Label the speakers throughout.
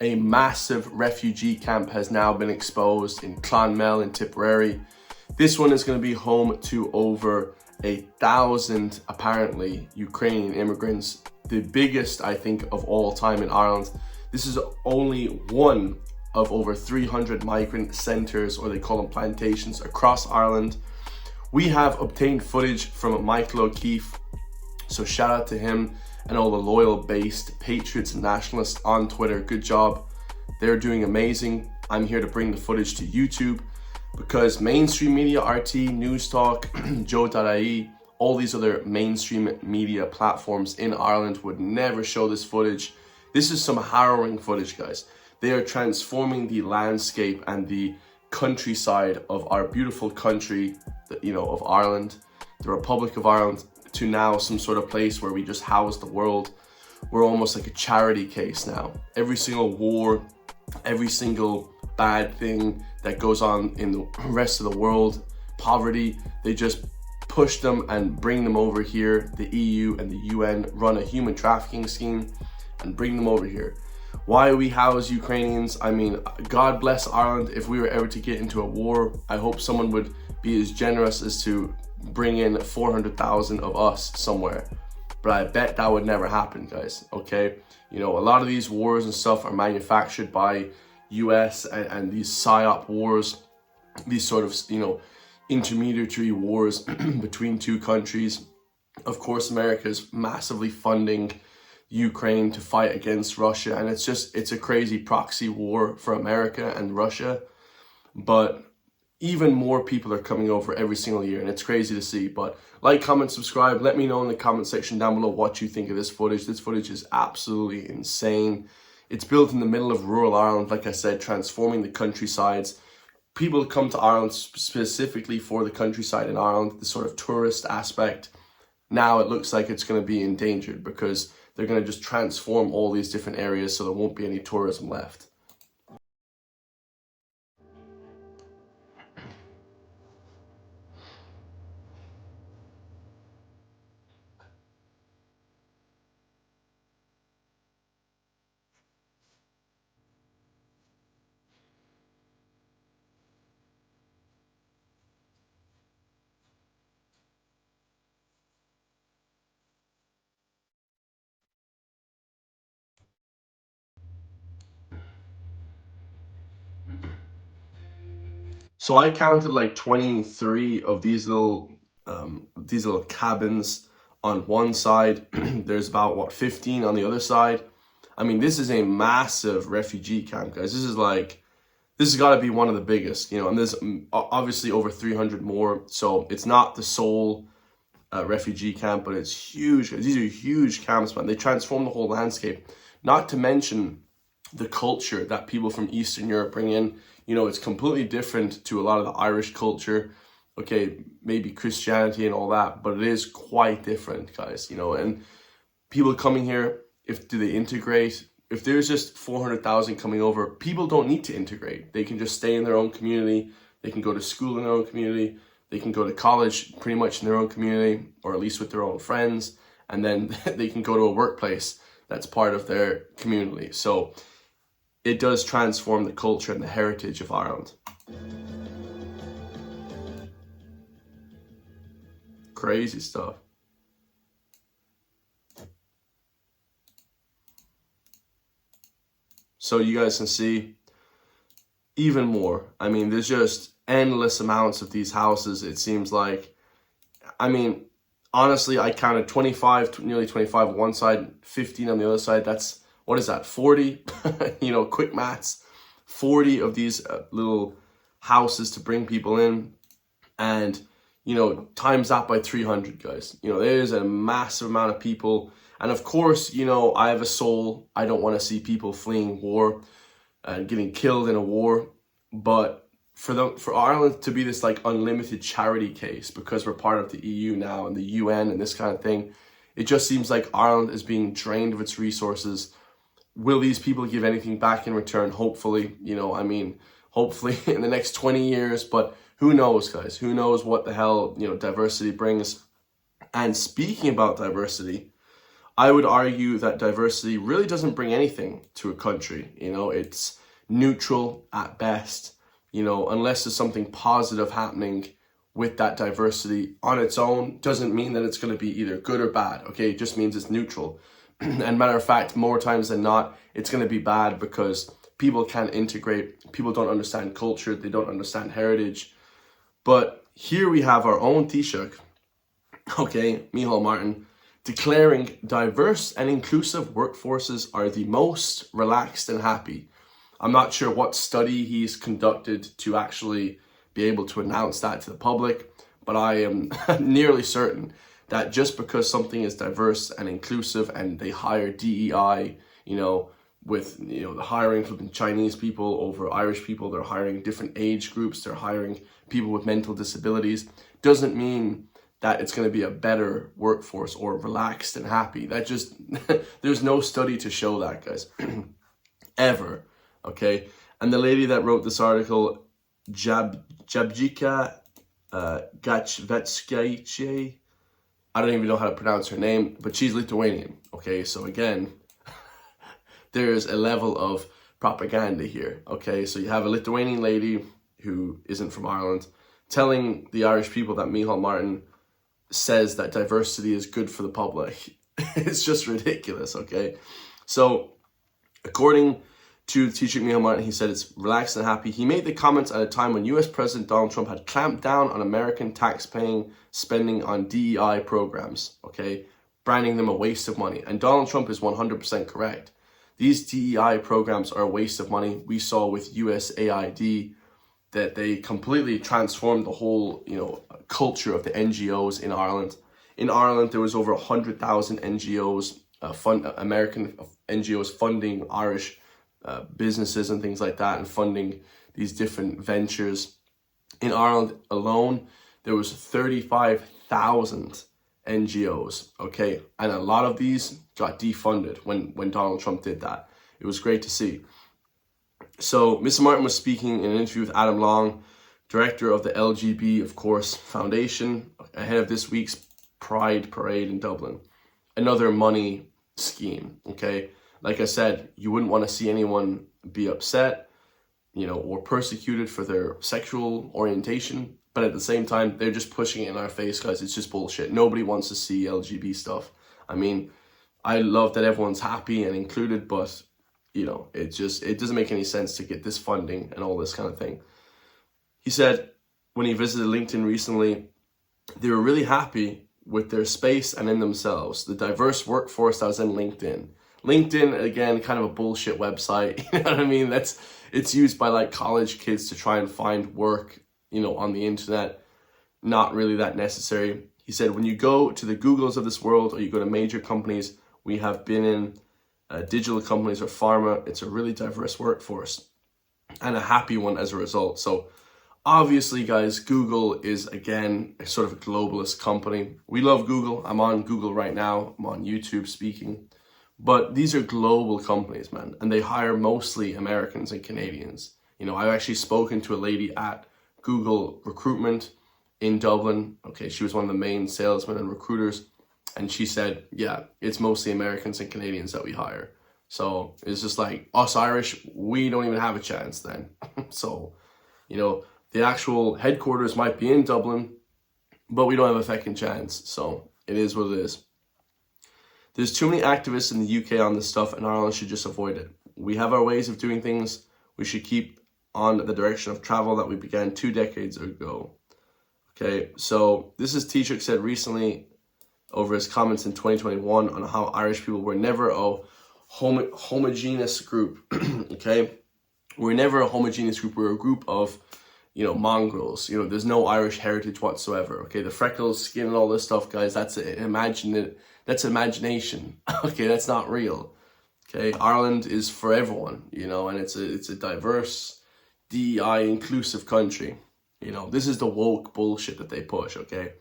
Speaker 1: A massive refugee camp has now been exposed in Clonmel in Tipperary. This one is going to be home to over 1,000 apparently Ukrainian immigrants, the biggest I think of all time in Ireland. This is only one of over 300 migrant centres, or they call them plantations, across Ireland. We have obtained footage from Michael O'Keefe, so shout out to him and all the loyal based patriots and nationalists on Twitter. Good job. They're doing amazing. I'm here to bring the footage to YouTube because mainstream media, RT, News Talk, Joe.ie, all these other mainstream media platforms in Ireland would never show this footage. This is some harrowing footage, guys. They are transforming the landscape and the countryside of our beautiful country, of Ireland, the Republic of Ireland, to now some sort of place where we just house the world. We're almost like a charity case now. Every single war, every single bad thing that goes on in the rest of the world, poverty, they just push them and bring them over here. The EU and the UN run a human trafficking scheme and bring them over here. Why we house Ukrainians? I mean, God bless Ireland. If we were ever to get into a war, I hope someone would be as generous as to bring in 400,000 of us somewhere. But I bet that would never happen, guys, okay? A lot of these wars and stuff are manufactured by US and these PSYOP wars, these sort of, intermediary wars between two countries. Of course, America is massively funding Ukraine to fight against Russia, and it's a crazy proxy war for America and Russia. But even more people are coming over every single year, and it's crazy to see. But like, comment, subscribe. Let me know in the comment section down below what you think of this footage. This footage is absolutely insane. It's built in the middle of rural Ireland, like I said, transforming the countrysides. People come to Ireland specifically for the countryside in Ireland, the sort of tourist aspect. Now it looks like it's going to be endangered because they're going to just transform all these different areas so there won't be any tourism left. So I counted like 23 of these little cabins on one side. There's about, what, 15 on the other side. I mean, this is a massive refugee camp, guys. This has got to be one of the biggest, and there's obviously over 300 more. So it's not the sole refugee camp, but it's huge. These are huge camps, man. They transform the whole landscape. Not to mention the culture that people from Eastern Europe bring in. It's completely different to a lot of the Irish culture. Okay, maybe Christianity and all that, but it is quite different, guys, and people coming here, do they integrate? If there's just 400,000 coming over, people don't need to integrate. They can just stay in their own community. They can go to school in their own community. They can go to college pretty much in their own community, or at least with their own friends. And then they can go to a workplace that's part of their community. So it does transform the culture and the heritage of Ireland. Crazy stuff. So you guys can see even more. I mean, there's just endless amounts of these houses, it seems like. I mean, honestly, I counted 25, nearly 25 on one side, 15 on the other side. That's, what is that, 40? Quick maths. 40 of these little houses to bring people in. And, times that by 300, guys. There's a massive amount of people. And of course, I have a soul. I don't want to see people fleeing war and getting killed in a war. But for Ireland to be this like unlimited charity case, because we're part of the EU now and the UN and this kind of thing, it just seems like Ireland is being drained of its resources. Will these people give anything back in return? Hopefully, hopefully in the next 20 years. But who knows, guys? Who knows what the hell, diversity brings. And speaking about diversity, I would argue that diversity really doesn't bring anything to a country. It's neutral at best, unless there's something positive happening with that diversity on its own, doesn't mean that it's going to be either good or bad, okay? It just means it's neutral. And matter of fact, more times than not, it's going to be bad because people can't integrate, people don't understand culture, they don't understand heritage. But here we have our own Taoiseach, okay, Micheál Martin, declaring diverse and inclusive workforces are the most relaxed and happy. I'm not sure what study he's conducted to actually be able to announce that to the public, but I am nearly certain that just because something is diverse and inclusive and they hire DEI, with the hiring from Chinese people over Irish people, they're hiring different age groups, they're hiring people with mental disabilities, doesn't mean that it's going to be a better workforce or relaxed and happy. That just, there's no study to show that, guys, ever, okay? And the lady that wrote this article, Jabjika Gachvetskaya, I don't even know how to pronounce her name, but she's Lithuanian, okay? So again, there's a level of propaganda here, okay? So you have a Lithuanian lady who isn't from Ireland telling the Irish people that Micheál Martin says that diversity is good for the public. It's just ridiculous, okay? So according to Taoiseach Micheál Martin, he said it's relaxed and happy. He made the comments at a time when US President Donald Trump had clamped down on American tax-paying spending on DEI programs, okay? Branding them a waste of money. And Donald Trump is 100% correct. These DEI programs are a waste of money. We saw with USAID that they completely transformed the whole, culture of the NGOs in Ireland. In Ireland, there was over 100,000 NGOs, American NGOs funding Irish businesses and things like that, and funding these different ventures. In Ireland alone, there was 35,000 NGOs, okay? And a lot of these got defunded when Donald Trump did that. It was great to see. So Mr. Martin was speaking in an interview with Adam Long, director of the LGB, of course, Foundation, ahead of this week's Pride Parade in Dublin. Another money scheme, okay? Like I said, you wouldn't want to see anyone be upset, or persecuted for their sexual orientation. But at the same time, they're just pushing it in our face, guys. It's just bullshit. Nobody wants to see LGB stuff. I mean, I love that everyone's happy and included, but it doesn't make any sense to get this funding and all this kind of thing. He said when he visited LinkedIn recently, they were really happy with their space and in themselves. The diverse workforce that was in LinkedIn. LinkedIn, again, kind of a bullshit website. You know what I mean? It's used by like college kids to try and find work, on the internet. Not really that necessary. He said, when you go to the Googles of this world or you go to major companies, we have been in digital companies or pharma, it's a really diverse workforce and a happy one as a result. So obviously, guys, Google is, again, a sort of a globalist company. We love Google. I'm on Google right now. I'm on YouTube speaking. But these are global companies, man, and they hire mostly Americans and Canadians. I've actually spoken to a lady at Google Recruitment in Dublin. Okay, she was one of the main salesmen and recruiters. And she said, yeah, it's mostly Americans and Canadians that we hire. So it's just like us Irish, we don't even have a chance then. So, the actual headquarters might be in Dublin, but we don't have a fucking chance. So it is what it is. There's too many activists in the UK on this stuff, and Ireland should just avoid it. We have our ways of doing things. We should keep on the direction of travel that we began 2 decades ago. Okay, so this is Taoiseach said recently over his comments in 2021 on how Irish people were never a homogeneous group, okay? We're never a homogeneous group. We're a group of, mongrels. There's no Irish heritage whatsoever, okay? The freckles, skin, and all this stuff, guys, that's imagination, okay? That's not real, okay? Ireland is for everyone, and it's a diverse, DEI inclusive country. This is the woke bullshit that they push, okay?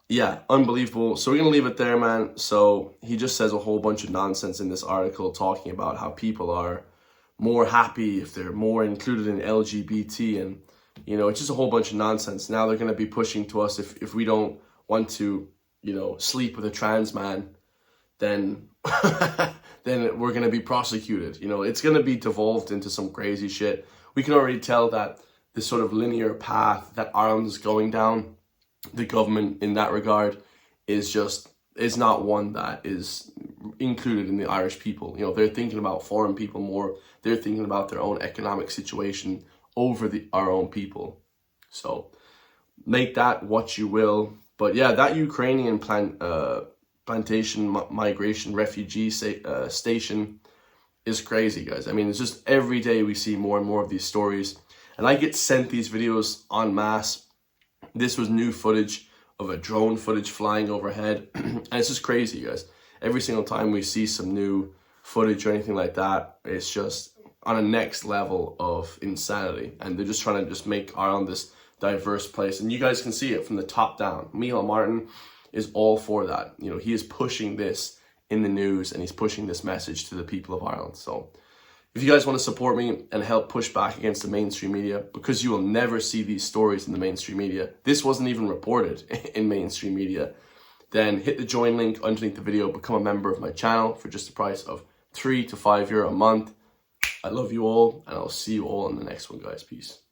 Speaker 1: Yeah, unbelievable. So we're going to leave it there, man. So he just says a whole bunch of nonsense in this article talking about how people are more happy if they're more included in LGBT, and, it's just a whole bunch of nonsense. Now they're going to be pushing to us if we don't want to, sleep with a trans man, then then we're going to be prosecuted. You know, it's going to be devolved into some crazy shit. We can already tell that this sort of linear path that Ireland is going down, the government in that regard is not one that is included in the Irish people. You know, they're thinking about foreign people more. They're thinking about their own economic situation over our own people. So make that what you will. But yeah, that Ukrainian plantation migration refugee station is crazy, guys. I mean, it's just every day we see more and more of these stories, and I get sent these videos en masse. This was new footage of a drone footage flying overhead, and it's just crazy, guys. Every single time we see some new footage or anything like that, it's just on a next level of insanity, and they're just trying to just make Ireland this diverse place, and you guys can see it from the top down. Micheál Martin is all for that. You know, he is pushing this in the news, and he's pushing this message to the people of Ireland. So if you guys want to support me and help push back against the mainstream media, because you will never see these stories in the mainstream media, this wasn't even reported in mainstream media, then hit the join link underneath the video, become a member of my channel for just the price of €3 to €5 a month. I love you all, and I'll see you all in the next one, guys. Peace.